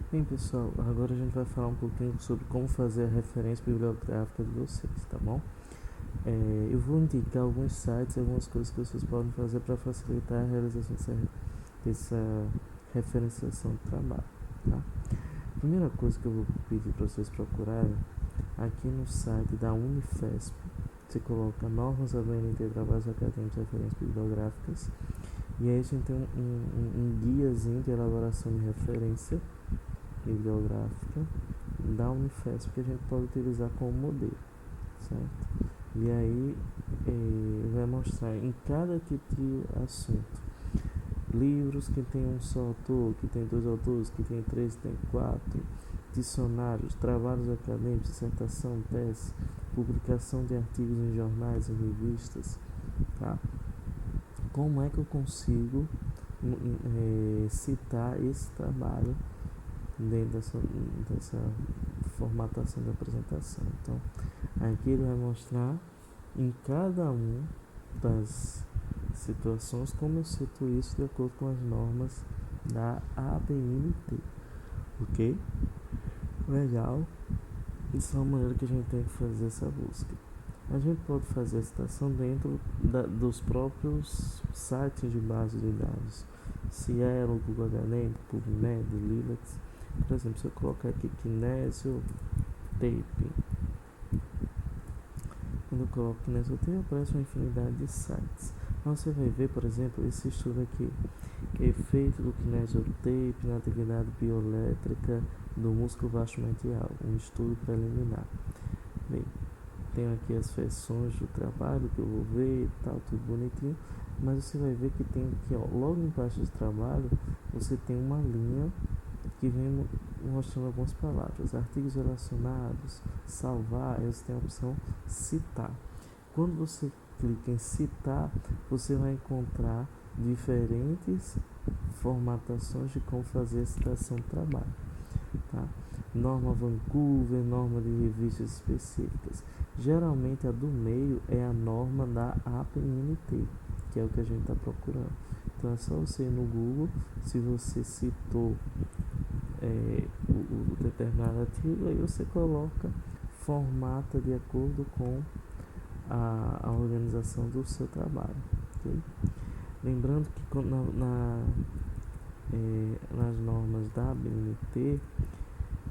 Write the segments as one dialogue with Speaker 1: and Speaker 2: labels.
Speaker 1: Bem, pessoal, agora a gente vai falar um pouquinho sobre como fazer a referência bibliográfica de vocês, tá bom? Eu vou indicar alguns sites e algumas coisas que vocês podem fazer para facilitar a realização dessa referenciação do trabalho, tá? A primeira coisa que eu vou pedir para vocês procurarem, aqui no site da Unifesp, você coloca normas da BNT, trabalhos acadêmicos e referências bibliográficas, e aí a gente tem um guiazinho de elaboração de referência bibliográfica da Unifesp que a gente pode utilizar como modelo, certo? E aí vai mostrar em cada tipo de assunto livros que tem um só autor, que tem dois autores, que tem três, que tem quatro, dicionários, trabalhos acadêmicos, dissertação, tese, publicação de artigos em jornais e revistas, tá? Como é que eu consigo citar esse trabalho dentro dessa formatação da apresentação? Então, aqui ele vai mostrar em cada um das situações como eu cito isso de acordo com as normas da ABNT, ok? Legal. Isso é uma maneira que a gente tem que fazer essa busca. A gente pode fazer a citação dentro dos próprios sites de base de dados, Cielo, Google Acadêmico, PubMed, Lilacs. Por exemplo, se eu colocar aqui Kinesio Tape, quando eu coloco Kinesio Tape, aparece uma infinidade de sites. Então você vai ver, por exemplo, esse estudo aqui, efeito do Kinesio Tape na atividade bioelétrica do músculo vasto medial, um estudo preliminar. Bem, tenho aqui as versões do trabalho que eu vou ver e tal, tudo bonitinho, mas você vai ver que tem aqui, ó, logo embaixo do trabalho, você tem uma linha que vem mostrando algumas palavras, artigos relacionados, salvar, aí você tem a opção citar. Quando você clica em citar, você vai encontrar diferentes formatações de como fazer a citação do trabalho, tá? Norma Vancouver, norma de revistas específicas. Geralmente a do meio é a norma da APNT, que é o que a gente está procurando. Então é só você ir no Google, se você citou o determinado artigo, aí você coloca, formata de acordo com a organização do seu trabalho, okay? Lembrando que nas normas da ABNT,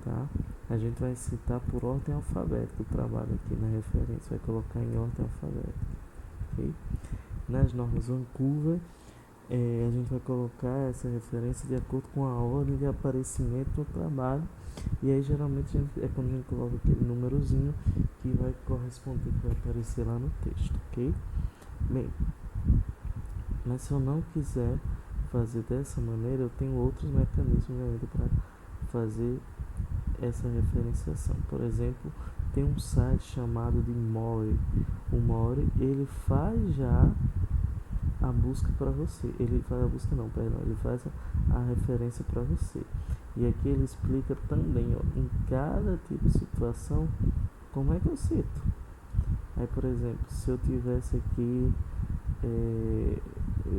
Speaker 1: tá? A gente vai citar por ordem alfabética o trabalho aqui na referência, vai colocar em ordem alfabética, ok? Nas normas Vancouver, a gente vai colocar essa referência de acordo com a ordem de aparecimento do trabalho, e aí geralmente é quando a gente coloca aquele númerozinho que vai corresponder, que vai aparecer lá no texto, ok? Bem, mas se eu não quiser fazer dessa maneira, eu tenho outros mecanismos ainda para fazer essa referenciação. Por exemplo, tem um site chamado de More. O More, ele faz já a busca para você. Ele faz a busca não, perdão, ele faz a referência para você. E aqui ele explica também, ó, em cada tipo de situação, como é que eu cito. Aí, por exemplo, se eu tivesse aqui,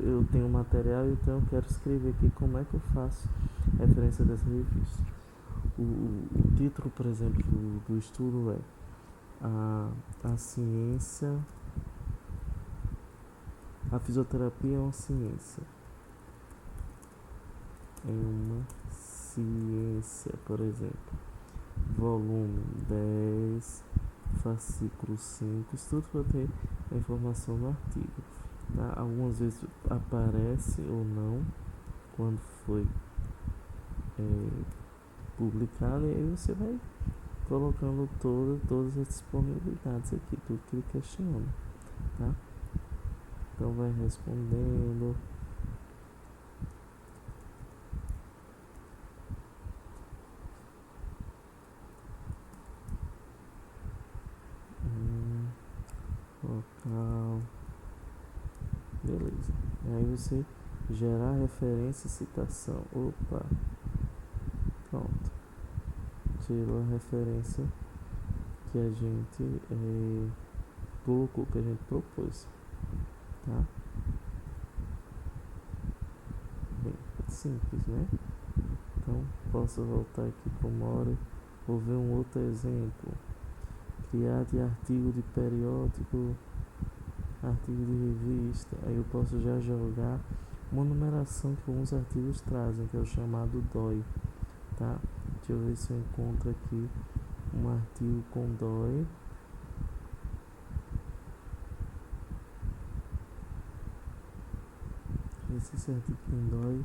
Speaker 1: eu tenho um material, então eu quero escrever aqui como é que eu faço referência dessa revista. O título, por exemplo, do estudo é a ciência, a fisioterapia é uma ciência. É uma ciência, por exemplo. Volume 10, fascículo 5, isso tudo vai ter a informação no artigo. Tá? Algumas vezes aparece ou não quando foi publicado, e aí você vai colocando todas as disponibilidades aqui, tudo que ele questiona, tá? Então vai respondendo. Local. Beleza. Aí você gerar referência e citação. Opa. Pronto. Tirou a referência que a gente colocou, que a gente propôs, tá? Bem simples, né? Então posso voltar aqui para o More, vou ver um outro exemplo. Criar de artigo de periódico, artigo de revista. Aí eu posso já jogar uma numeração que alguns artigos trazem, que é o chamado DOI, tá? Deixa eu ver se eu encontro aqui um artigo com DOI. Esse artigo tem DOI.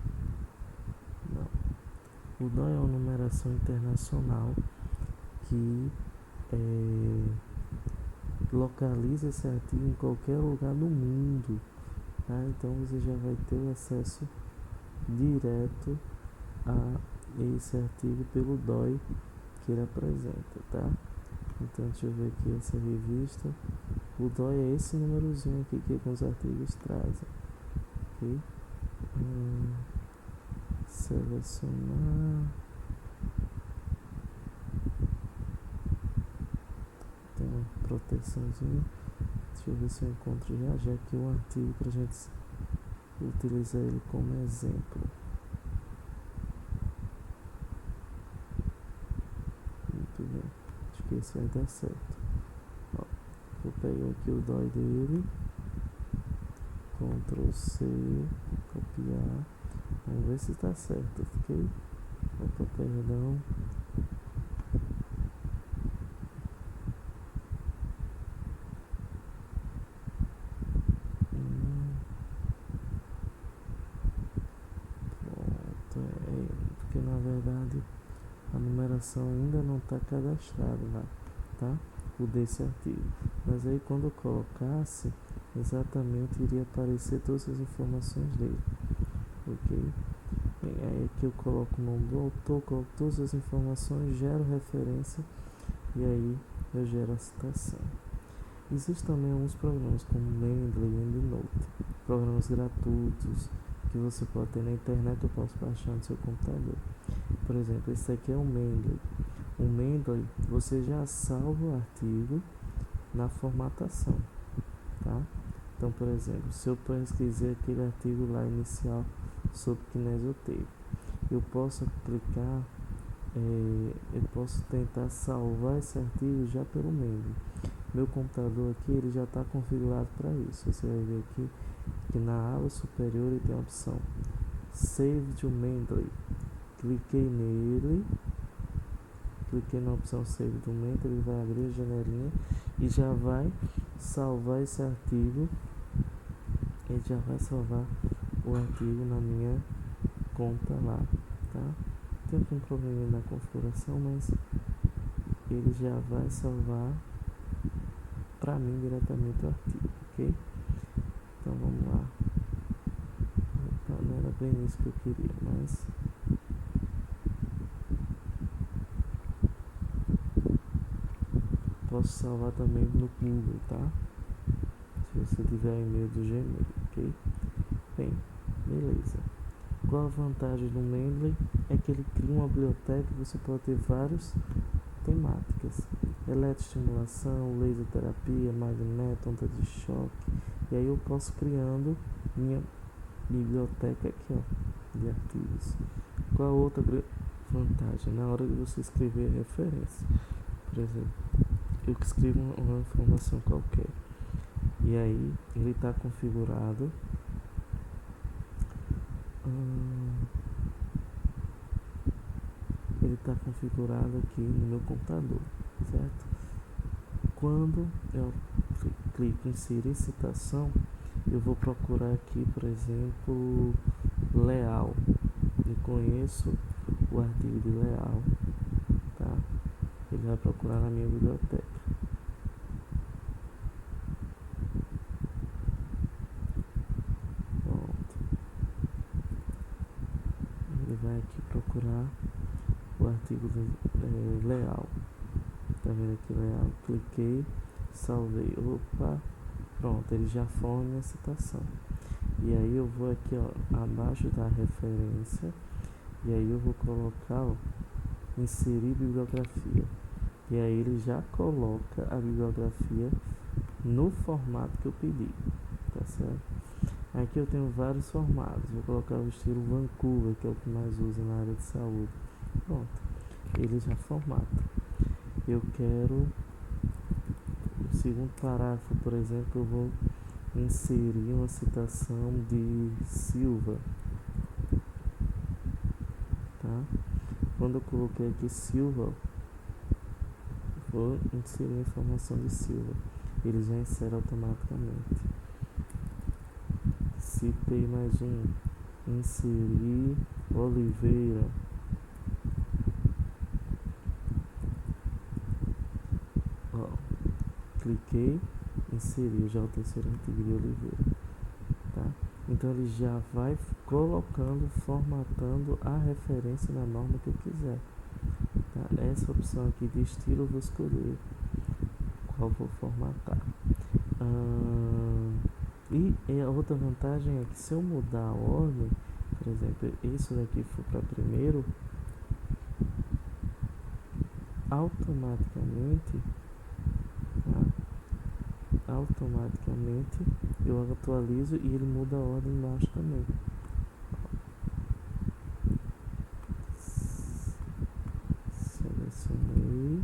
Speaker 1: Não. O DOI é uma numeração internacional que localiza esse artigo em qualquer lugar do mundo, tá? Então você já vai ter o acesso direto a esse artigo pelo DOI que ele apresenta, tá? Então deixa eu ver aqui essa revista. O DOI é esse númerozinho aqui que alguns artigos trazem, ok? Selecionar. Tem uma proteçãozinha. Deixa eu ver se eu encontro já aqui um artigo pra gente utilizar ele como exemplo. Muito bem. Acho que esse vai dar certo. Ó, vou pegar aqui o DOI dele. Ctrl C, copiar. Vamos ver se está certo, ok? Opa, perdão. Pronto, porque na verdade a numeração ainda não está cadastrada lá, tá? O desse artigo. Mas aí quando eu colocasse, exatamente iria aparecer todas as informações dele, ok? Bem, aí aqui eu coloco o nome do autor, coloco todas as informações, gero referência e aí eu gero a citação. Existem também alguns programas como Mendeley e EndNote, programas gratuitos que você pode ter na internet ou posso baixar no seu computador. Por exemplo, esse aqui é o Mendeley. O Mendeley, você já salva o artigo na formatação, tá? Então, por exemplo, se eu pesquisei aquele artigo lá inicial sobre quinesioteio, eu posso clicar, eu posso tentar salvar esse artigo já pelo Mendeley. Meu computador aqui ele já está configurado para isso. Você vai ver aqui que na aba superior ele tem a opção Save to Mendeley. Cliquei nele, cliquei na opção Save to Mendeley, ele vai abrir a janelinha e já vai salvar esse artigo. Ele já vai salvar o artigo na minha conta lá, tá? Tem aqui um probleminha na configuração, mas ele já vai salvar para mim diretamente o artigo, ok? Então vamos lá. Não era bem isso que eu queria, mas posso salvar também no Google, tá? Se você tiver e-mail do Gmail, ok? Bem, beleza. Qual a vantagem do Mendeley? É que ele cria uma biblioteca e você pode ter várias temáticas: eletroestimulação, laser terapia, magneto, onda de choque. E aí eu posso criando minha biblioteca aqui, ó, de artigos. Qual a outra vantagem? Na hora de você escrever a referência, por exemplo, eu escrevo uma informação qualquer e aí ele está configurado aqui no meu computador, certo? Quando eu clico em inserir citação, eu vou procurar aqui, por exemplo, Leal. Eu conheço o artigo de Leal, tá? Ele vai procurar na minha biblioteca. Pronto. Ele vai aqui procurar o artigo de Leal. Tá vendo aqui Leal? Cliquei, salvei. Opa, pronto, ele já forma minha citação. E aí eu vou aqui, ó, abaixo da referência, e aí eu vou colocar, ó, inserir bibliografia. E aí ele já coloca a bibliografia no formato que eu pedi, tá certo? Aqui eu tenho vários formatos. Vou colocar o estilo Vancouver, que é o que mais usa na área de saúde. Pronto, ele já formata. Eu quero, no segundo parágrafo, por exemplo, eu vou inserir uma citação de Silva, tá? Quando eu coloquei aqui Silva, vou inserir a informação de Silva, ele já insere automaticamente. Citei mais um, inserir Oliveira. Ó, cliquei, inseriu já o terceiro artigo de Oliveira, tá? Então ele já vai colocando, formatando a referência na norma que eu quiser, tá? Essa opção aqui de estilo eu vou escolher qual vou formatar. E a outra vantagem é que se eu mudar a ordem, por exemplo, esse daqui for para primeiro, automaticamente eu atualizo e ele muda a ordem embaixo também. Selecionei,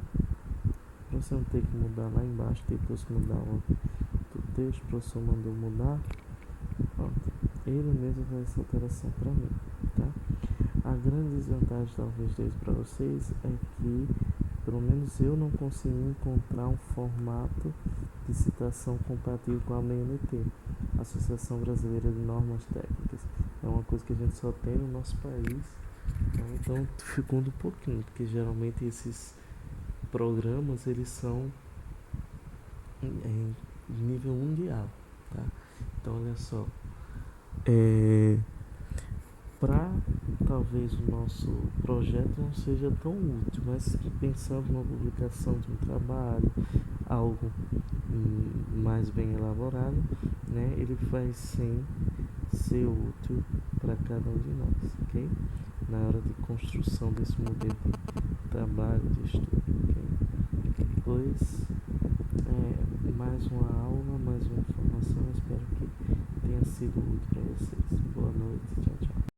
Speaker 1: para você não ter que mudar lá embaixo, depois mudar a ordem do texto, o professor mandou mudar. Pronto, ele mesmo faz essa alteração para mim, tá? A grande desvantagem talvez dele para vocês é que pelo menos eu não consegui encontrar um formato de citação compatível com a ABNT, Associação Brasileira de Normas Técnicas. É uma coisa que a gente só tem no nosso país, tá? Então dificulta um pouquinho, porque geralmente esses programas eles são em nível mundial, tá? Então olha só, para talvez o nosso projeto não seja tão útil, mas pensando na publicação de um trabalho, algo mais bem elaborado, né, ele vai sim ser útil para cada um de nós, ok? Na hora de construção desse modelo de trabalho, de estudo, ok? Depois, mais uma aula, mais uma informação, espero que tenha sido útil para vocês. Boa noite, tchau, tchau.